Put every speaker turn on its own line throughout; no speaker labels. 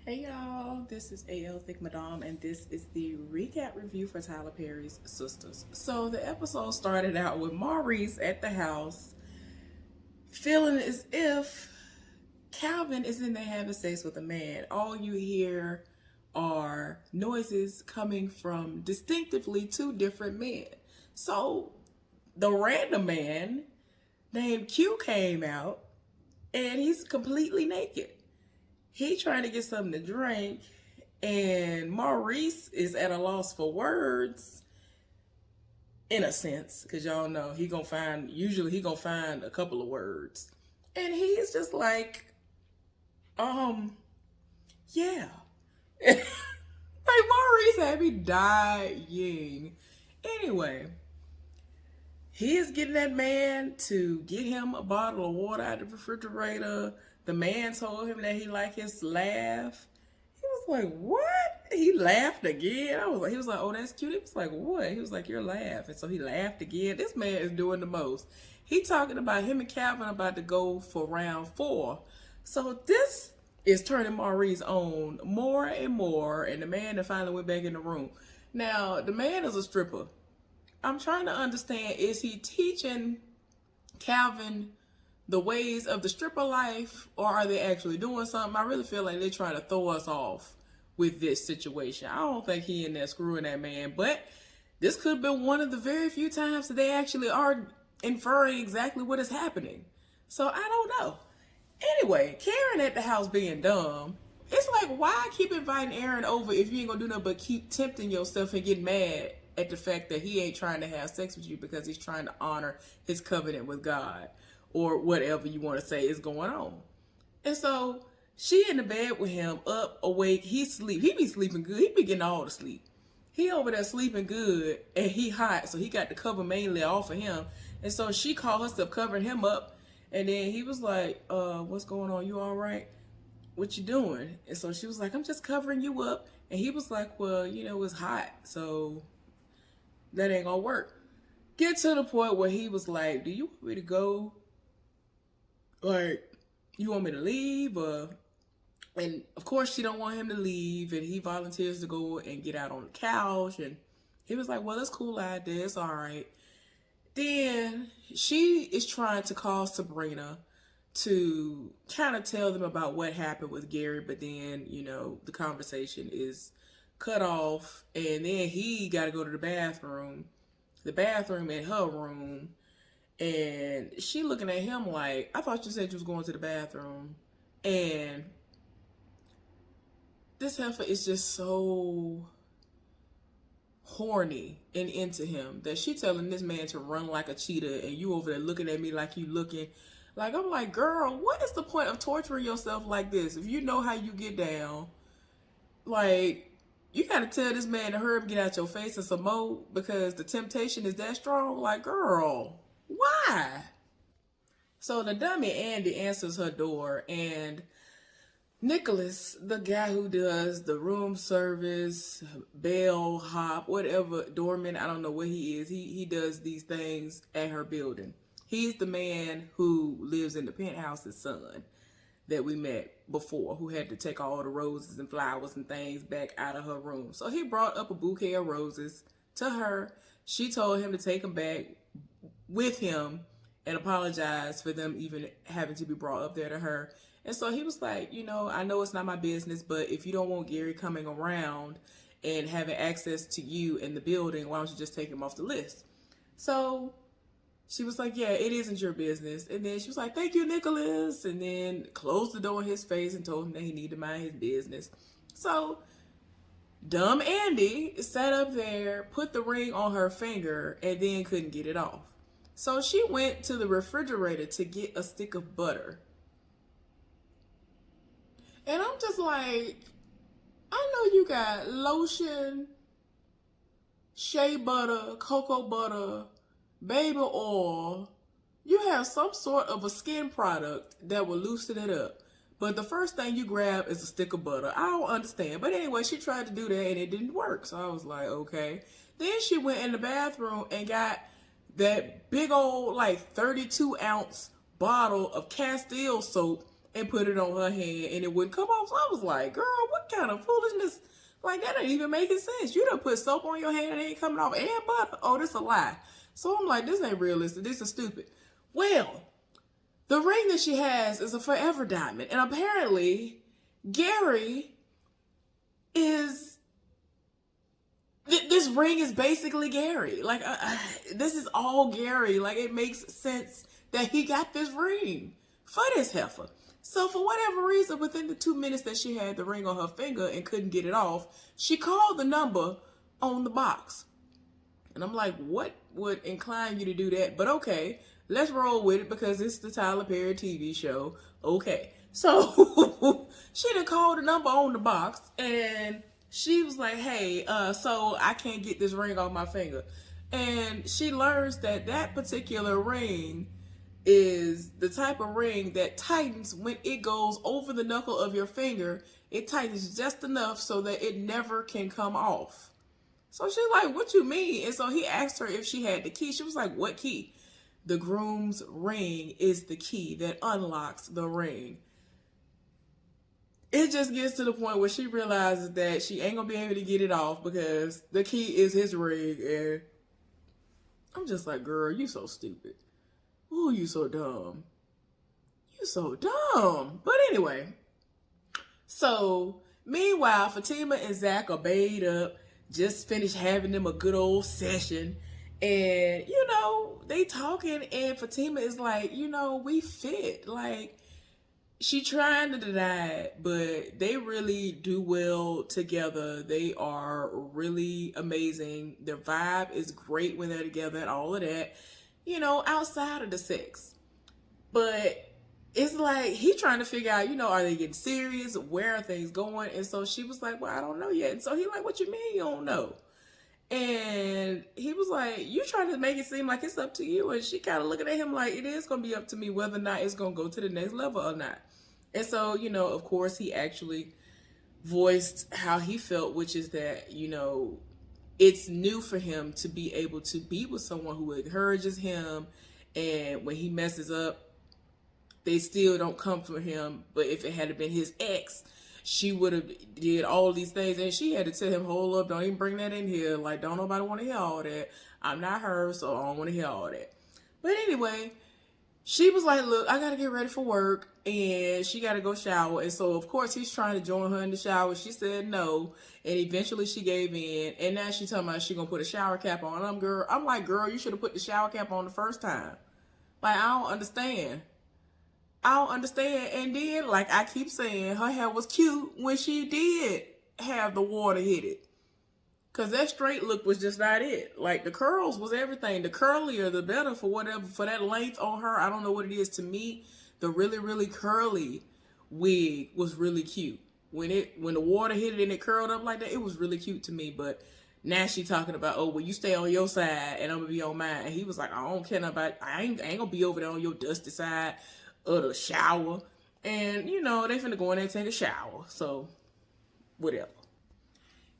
Hey y'all, this is AL Thick Madame, and this is the recap review for Tyler Perry's Sistas. So the episode started out with Maurice at the house feeling as if Calvin is in there having sex with a man. All you hear are noises coming from distinctively two different men. So the random man named Q came out and he's completely naked. He trying to get something to drink, and Maurice is at a loss for words, in a sense, because y'all know usually he gonna find a couple of words, and he's just like, yeah, like Maurice had me dying. Anyway, he is getting that man to get him a bottle of water out of the refrigerator. The man told him that he liked his laugh. He was like, what? He laughed again. He was like, oh, that's cute. He was like, what? He was like, your laugh. And so he laughed again. This man is doing the most. He talking about him and Calvin about to go for round 4. So this is turning Maurice on more and more. And the man that finally went back in the room. Now, the man is a stripper. I'm trying to understand, is he teaching Calvin the ways of the stripper life, or are they actually doing something? I really feel like they're trying to throw us off with this situation. I don't think he in there screwing that man, but this could have been one of the very few times that they actually are inferring exactly what is happening. So I don't know. Anyway, Karen at the house being dumb. It's like, why keep inviting Aaron over if you ain't gonna do nothing but keep tempting yourself and get mad at the fact that he ain't trying to have sex with you because he's trying to honor his covenant with God, or whatever you want to say is going on. And so she in the bed with him, up, awake. He sleep. He be sleeping good. He be getting all the sleep. He over there sleeping good, and he hot, so he got the cover mainly off of him. And so she called herself covering him up, and then he was like, what's going on? You all right? What you doing? And so she was like, I'm just covering you up. And he was like, well, it's hot, so that ain't gonna work. Get to the point where he was like, do you want me to go? Like, you want me to leave? And of course she don't want him to leave, and he volunteers to go and get out on the couch, and he was like, well, it's cool out there, it's all right. Then she is trying to call Sabrina to kind of tell them about what happened with Gary, but then, the conversation is cut off, and then he got to go to the bathroom in her room. And she looking at him like, I thought you said you was going to the bathroom. And this heifer is just so horny and into him that she telling this man to run like a cheetah, and you over there looking at me like you looking. Like, I'm like, girl, what is the point of torturing yourself like this? If you know how you get down, like, you gotta tell this man to hurry up, get out your face and some more, because the temptation is that strong. Like, girl, why? So the dummy Andy answers her door, and Nicholas, the guy who does the room service, bellhop, whatever, doorman, I don't know what he is. He does these things at her building. He's the man who lives in the penthouse's son that we met before, who had to take all the roses and flowers and things back out of her room. So he brought up a bouquet of roses to her. She told him to take them back with him and apologize for them even having to be brought up there to her. And so he was like, I know it's not my business, but if you don't want Gary coming around and having access to you in the building, why don't you just take him off the list? So she was like, yeah, it isn't your business. And then she was like, thank you, Nicholas. And then closed the door in his face and told him that he needed to mind his business. So dumb Andy sat up there, put the ring on her finger, and then couldn't get it off. So she went to the refrigerator to get a stick of butter. And I'm just like, I know you got lotion, shea butter, cocoa butter, baby oil. You have some sort of a skin product that will loosen it up. But the first thing you grab is a stick of butter. I don't understand. But anyway, she tried to do that and it didn't work. So I was like, okay. Then she went in the bathroom and got that big old 32 ounce bottle of Castile soap and put it on her hand and it wouldn't come off. So I was like, girl, what kind of foolishness? Like, that ain't even making sense. You done put soap on your hand and it ain't coming off, and butter. Oh, this a lie. So I'm like, this ain't realistic. This is stupid. Well, the ring that she has is a forever diamond. And apparently, Gary is... This ring is basically Gary. Like, this is all Gary. Like, it makes sense that he got this ring for this heifer. So for whatever reason, within the 2 minutes that she had the ring on her finger and couldn't get it off, she called the number on the box. And I'm like, what would incline you to do that? But okay, let's roll with it because it's the Tyler Perry TV show. Okay. So she done called the number on the box and she was like, hey, so I can't get this ring off my finger. And she learns that that particular ring is the type of ring that tightens when it goes over the knuckle of your finger. It tightens just enough so that it never can come off. So she's like, what you mean? And so he asked her if she had the key. She was like, what key? The groom's ring is the key that unlocks the ring. It just gets to the point where she realizes that she ain't gonna be able to get it off because the key is his ring. And I'm just like, girl, you so stupid. Ooh, you so dumb. You so dumb. But anyway, so meanwhile, Fatima and Zach are bayed up, just finished having them a good old session. And, you know, they talking and Fatima is like, you know, we fit. Like, she trying to deny it, but they really do well together. They are really amazing. Their vibe is great when they're together and all of that, you know, outside of the sex. But it's like he trying to figure out, you know, are they getting serious? Where are things going? And so she was like, well, I don't know yet. And so he like, what you mean you don't know? And he was like, you trying to make it seem like it's up to you. And she kind of looking at him like, it is going to be up to me whether or not it's going to go to the next level or not. And so, you know, of course, he actually voiced how he felt, which is that, you know, it's new for him to be able to be with someone who encourages him. And when he messes up, they still don't come for him. But if it had been his ex, she would have did all these things. And she had to tell him, hold up, don't even bring that in here. Like, don't nobody want to hear all that. I'm not her, so I don't want to hear all that. But anyway, she was like, look, I got to get ready for work. And she got to go shower. And so, of course, he's trying to join her in the shower. She said no. And eventually she gave in. And now she's talking about she going to put a shower cap on. I'm like, girl, you should have put the shower cap on the first time. Like, I don't understand. And then, like I keep saying, her hair was cute when she did have the water hit it. Because that straight look was just not it. Like, the curls was everything. The curlier, the better for whatever. For that length on her, I don't know what it is. To me, the really, really curly wig was really cute. When the water hit it and it curled up like that, it was really cute to me. But now she talking about, oh, well, you stay on your side and I'm going to be on mine. And he was like, I don't care about, I ain't going to be over there on your dusty side of the shower. And, you know, they finna go in there and take a shower. So, whatever.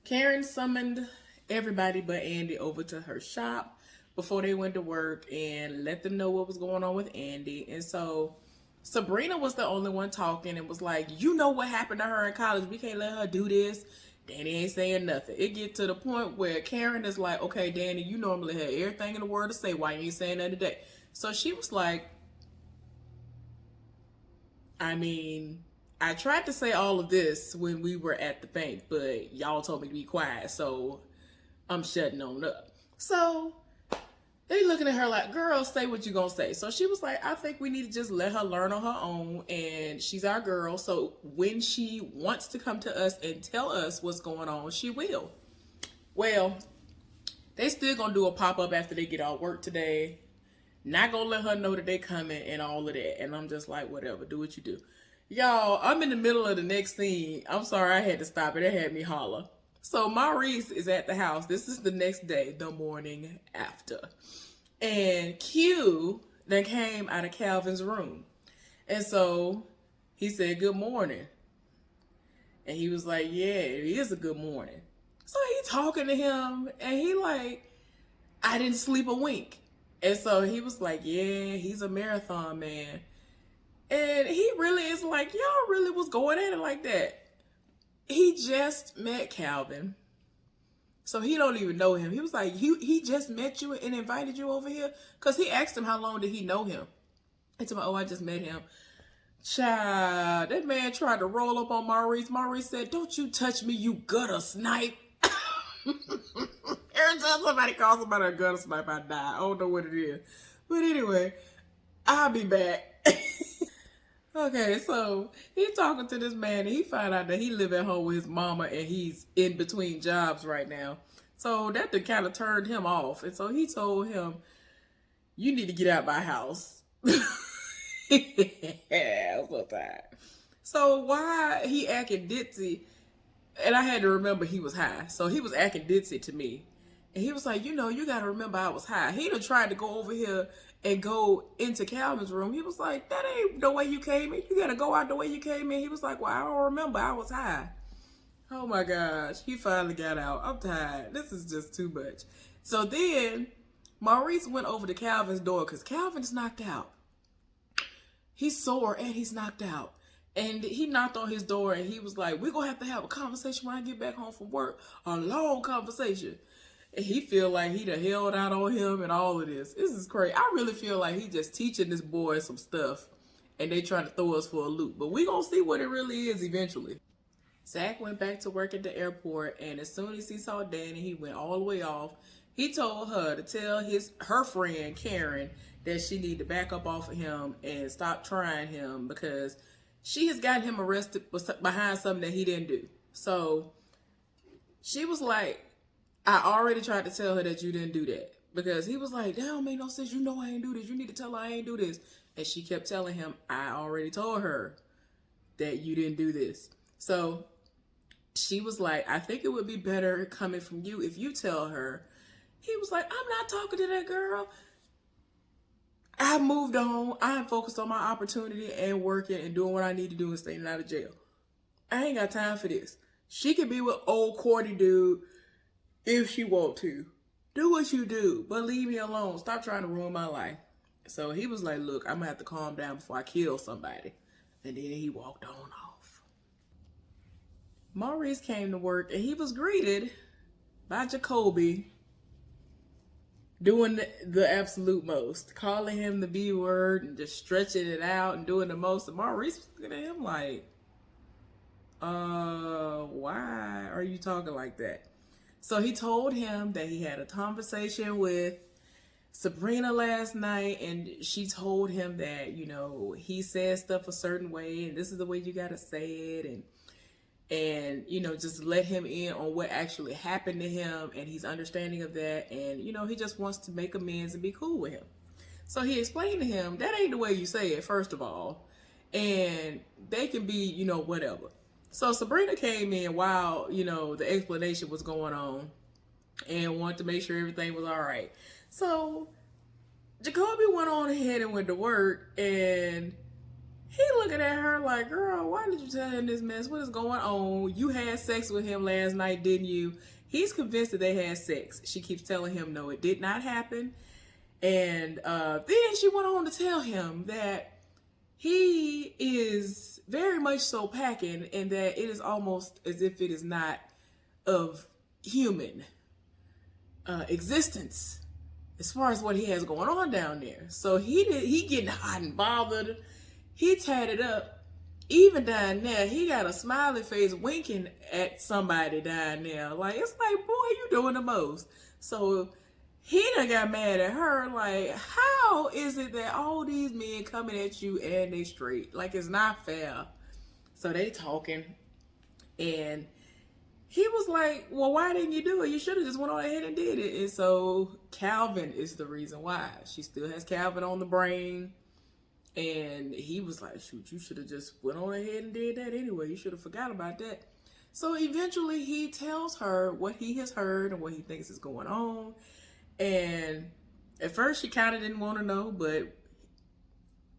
Karen summoned everybody but Andy over to her shop before they went to work and let them know what was going on with Andy. And so Sabrina was the only one talking and was like, you know what happened to her in college. We can't let her do this. Danny ain't saying nothing. It get to the point where Karen is like, okay, Danny, you normally have everything in the world to say. Why you ain't saying nothing today? So she was like, I mean, I tried to say all of this when we were at the bank, but y'all told me to be quiet, so I'm shutting on up. So they looking at her like, girl, say what you gonna say. So she was like, I think we need to just let her learn on her own, and she's our girl, so when she wants to come to us and tell us what's going on, she will. Well, they still gonna do a pop-up after they get off work today. Not gonna let her know that they coming and all of that. And I'm just like, whatever, do what you do. Y'all, I'm in the middle of the next scene. I'm sorry I had to stop it. It had me holler. So Maurice is at the house. This is the next day, the morning after. And Q then came out of Calvin's room. And so he said, good morning. And he was like, yeah, it is a good morning. So he talking to him and he like, I didn't sleep a wink. And so he was like, yeah, he's a marathon man. And he really is like, y'all really was going at it like that. He just met Calvin. So he don't even know him. He was like, he just met you and invited you over here? Because he asked him how long did he know him. He told me, oh, I just met him. Child, that man tried to roll up on Maurice. Maurice said, don't you touch me, you gutter snipe. Every time somebody calls somebody a gutter snipe, I die. I don't know what it is. But anyway, I'll be back. Okay, so he's talking to this man and he found out that he live at home with his mama and he's in between jobs right now. So that kind of turned him off. And so he told him, you need to get out my house. I'm so tired. So why he acting ditzy, and I had to remember he was high. So he was acting ditzy to me. And he was like, you got to remember I was high. He done tried to go over here and go into Calvin's room. He was like, that ain't the way you came in. You got to go out the way you came in. He was like, well, I don't remember. I was high. Oh my gosh. He finally got out. I'm tired. This is just too much. So then Maurice went over to Calvin's door because Calvin's knocked out. He's sore and he's knocked out. And he knocked on his door and he was like, we're going to have a conversation when I get back home from work. A long conversation. And he feel like he done held out on him and all of this. This is crazy. I really feel like he just teaching this boy some stuff and they trying to throw us for a loop. But we gonna see what it really is eventually. Zach went back to work at the airport and as soon as he saw Danny, he went all the way off. He told her to tell her friend Karen that she need to back up off of him and stop trying him because she has gotten him arrested behind something that he didn't do. So she was like, I already tried to tell her that you didn't do that. Because he was like, that don't make no sense. You know I ain't do this. You need to tell her I ain't do this. And she kept telling him, I already told her that you didn't do this. So she was like, I think it would be better coming from you if you tell her. He was like, I'm not talking to that girl. I moved on. I'm focused on my opportunity and working and doing what I need to do and staying out of jail. I ain't got time for this. She can be with old corny dude if she want to. Do what you do, but leave me alone. Stop trying to ruin my life. So he was like, look, I'm going to have to calm down before I kill somebody. And then he walked on off. Maurice came to work and he was greeted by Jacoby doing the absolute most. Calling him the B word and just stretching it out and doing the most. And Maurice was looking at him like, why are you talking like that? So he told him that he had a conversation with Sabrina last night and she told him that, he said stuff a certain way and this is the way you got to say it and just let him in on what actually happened to him and he's understanding of that and, he just wants to make amends and be cool with him. So he explained to him, that ain't the way you say it, first of all, and they can be, whatever. So Sabrina came in while, the explanation was going on and wanted to make sure everything was all right. So Jacoby went on ahead and went to work and he looking at her like, girl, why did you tell him this mess? What is going on? You had sex with him last night, didn't you? He's convinced that they had sex. She keeps telling him, no, it did not happen. And then she went on to tell him that he is very much so packing and that it is almost as if it is not of human existence as far as what he has going on down there. So he getting hot and bothered. He tatted up. Even down there, he got a smiley face winking at somebody down there. Like, it's like, boy, you doing the most. So he done got mad at her, like, how is it that all these men coming at you and they straight? Like, it's not fair. So they talking, and he was like, well, why didn't you do it? You should have just went on ahead and did it. And so Calvin is the reason why. She still has Calvin on the brain. And he was like, shoot, you should have just went on ahead and did that anyway. You should have forgot about that. So eventually he tells her what he has heard and what he thinks is going on. And at first she kind of didn't want to know, but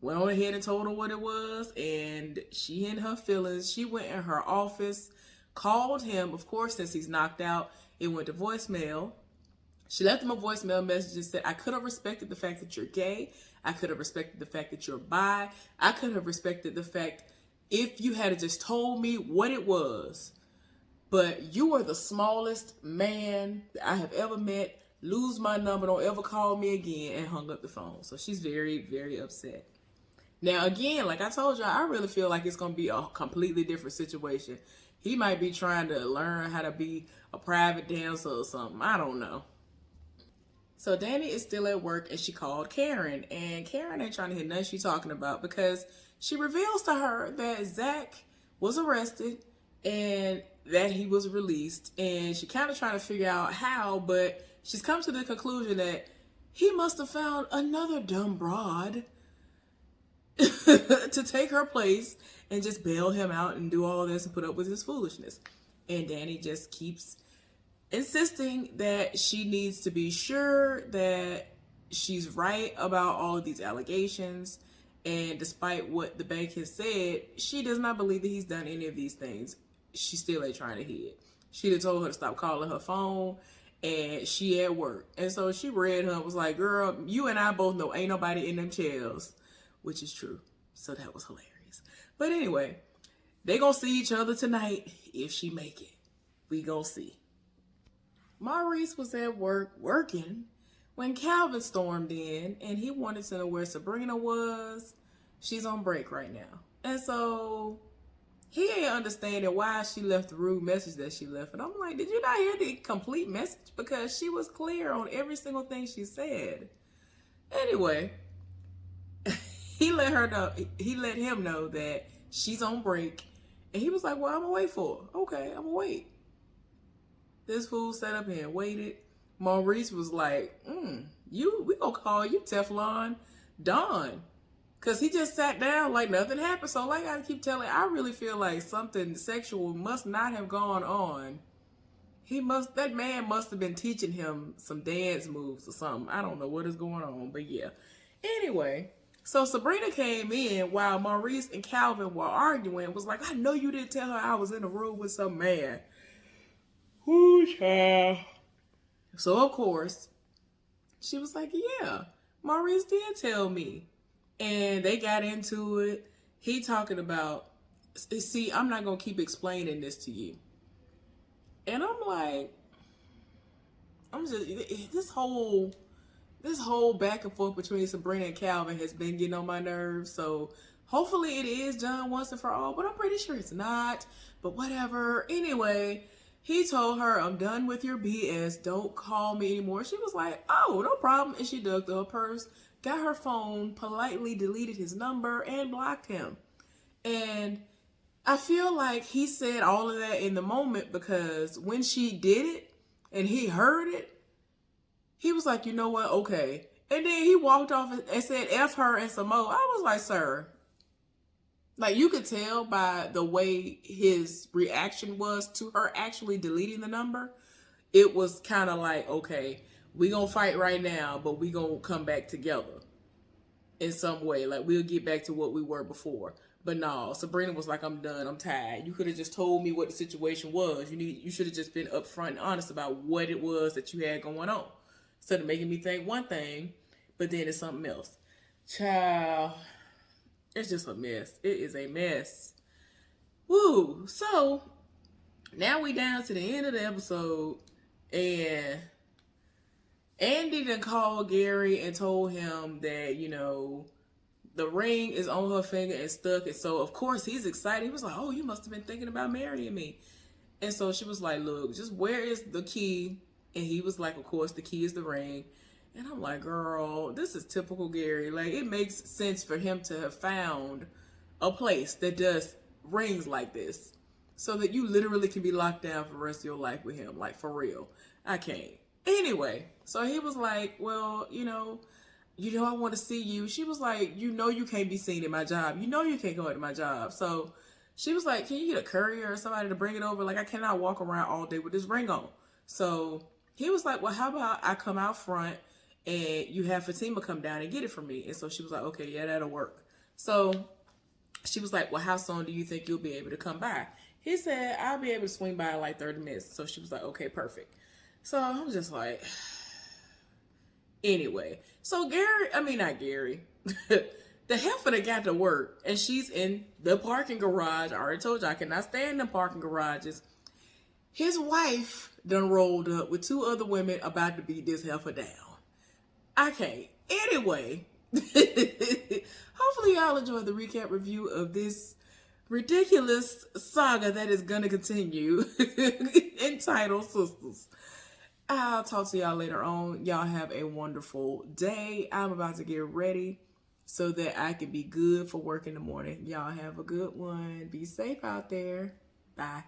went on ahead and told her what it was. And she in her feelings, she went in her office, called him. Of course, since he's knocked out, it went to voicemail. She left him a voicemail message and said, I could have respected the fact that you're gay. I could have respected the fact that you're bi. I could have respected the fact if you had just told me what it was. But you are the smallest man that I have ever met. Lose my number, don't ever call me again, and hung up the phone. So she's very, very upset. Now, again, like I told you, I really feel like it's going to be a completely different situation. He might be trying to learn how to be a private dancer or something. I don't know. So Danny is still at work and she called Karen. And Karen ain't trying to hear nothing she's talking about because she reveals to her that Zach was arrested and that he was released. And she kind of trying to figure out how, but she's come to the conclusion that he must have found another dumb broad to take her place and just bail him out and do all this and put up with his foolishness. And Danny just keeps insisting that she needs to be sure that she's right about all of these allegations. And despite what the bank has said, she does not believe that he's done any of these things. She still ain't trying to hear it. She done told her to stop calling her phone, and she at work. And so she read her and was like, girl, you and I both know ain't nobody in them chairs, which is true. So that was hilarious. But anyway, they gonna see each other tonight if she make it. We gonna see. Maurice was at work working when Calvin stormed in and he wanted to know where Sabrina was. She's on break right now. And so he ain't understanding why she left the rude message that she left. And I'm like, did you not hear the complete message? Because she was clear on every single thing she said. Anyway, he let him know that she's on break. And he was like, well, I'm gonna wait for her. Okay, I'm gonna wait. This fool sat up here and waited. Maurice was like, we gonna call you Teflon Don. Cause he just sat down like nothing happened. So like I keep telling, I really feel like something sexual must not have gone on. That man must have been teaching him some dance moves or something. I don't know what is going on, but yeah. Anyway, so Sabrina came in while Maurice and Calvin were arguing. Was like, I know you didn't tell her I was in a room with some man. Whoo, child. So, of course, she was like, yeah, Maurice did tell me. And they got into it. He talking about, see, I'm not going to keep explaining this to you. And I'm like, this whole back and forth between Sabrina and Calvin has been getting on my nerves. So, hopefully it is done once and for all. But I'm pretty sure it's not. But whatever. Anyway, he told her, I'm done with your BS. Don't call me anymore. She was like, oh, no problem. And she dug through her purse, got her phone, politely deleted his number, and blocked him. And I feel like he said all of that in the moment because when she did it and he heard it, he was like, you know what? Okay. And then he walked off and said, F her and some more. I was like, sir. Like, you could tell by the way his reaction was to her actually deleting the number. It was kind of like, okay, we gonna fight right now, but we gonna come back together in some way. Like, we'll get back to what we were before. But no, Sabrina was like, I'm done. I'm tired. You could have just told me what the situation was. You should have just been upfront and honest about what it was that you had going on. Instead of making me think one thing, but then it's something else. Child. It's just a mess. It is a mess. Woo. So, now we down to the end of the episode. And Andy done called Gary and told him that, the ring is on her finger and stuck. And so, of course, he's excited. He was like, oh, you must have been thinking about marrying me. And so she was like, look, just where is the key? And he was like, of course, the key is the ring. And I'm like, girl, this is typical Gary. Like, it makes sense for him to have found a place that does rings like this so that you literally can be locked down for the rest of your life with him. Like, for real. I can't. Anyway, so he was like, well, I want to see you. She was like, you can't be seen in my job. You can't go into my job. So she was like, can you get a courier or somebody to bring it over? Like, I cannot walk around all day with this ring on. So he was like, well, how about I come out front and you have Fatima come down and get it for me? And so she was like, okay, yeah, that'll work. So she was like, well, how soon do you think you'll be able to come by? He said, I'll be able to swing by in like 30 minutes. So she was like, okay, perfect. So I'm just like, Anyway, so not Gary. The heifer that got to work, and she's in the parking garage. I already told you I cannot stand in parking garages. His wife done rolled up with two other women about to beat this heifer down. I can't. Anyway, hopefully y'all enjoyed the recap review of this ridiculous saga that is gonna continue entitled Sistas. I'll talk to y'all later on. Y'all have a wonderful day. I'm about to get ready so that I can be good for work in the morning. Y'all have a good one. Be safe out there. Bye.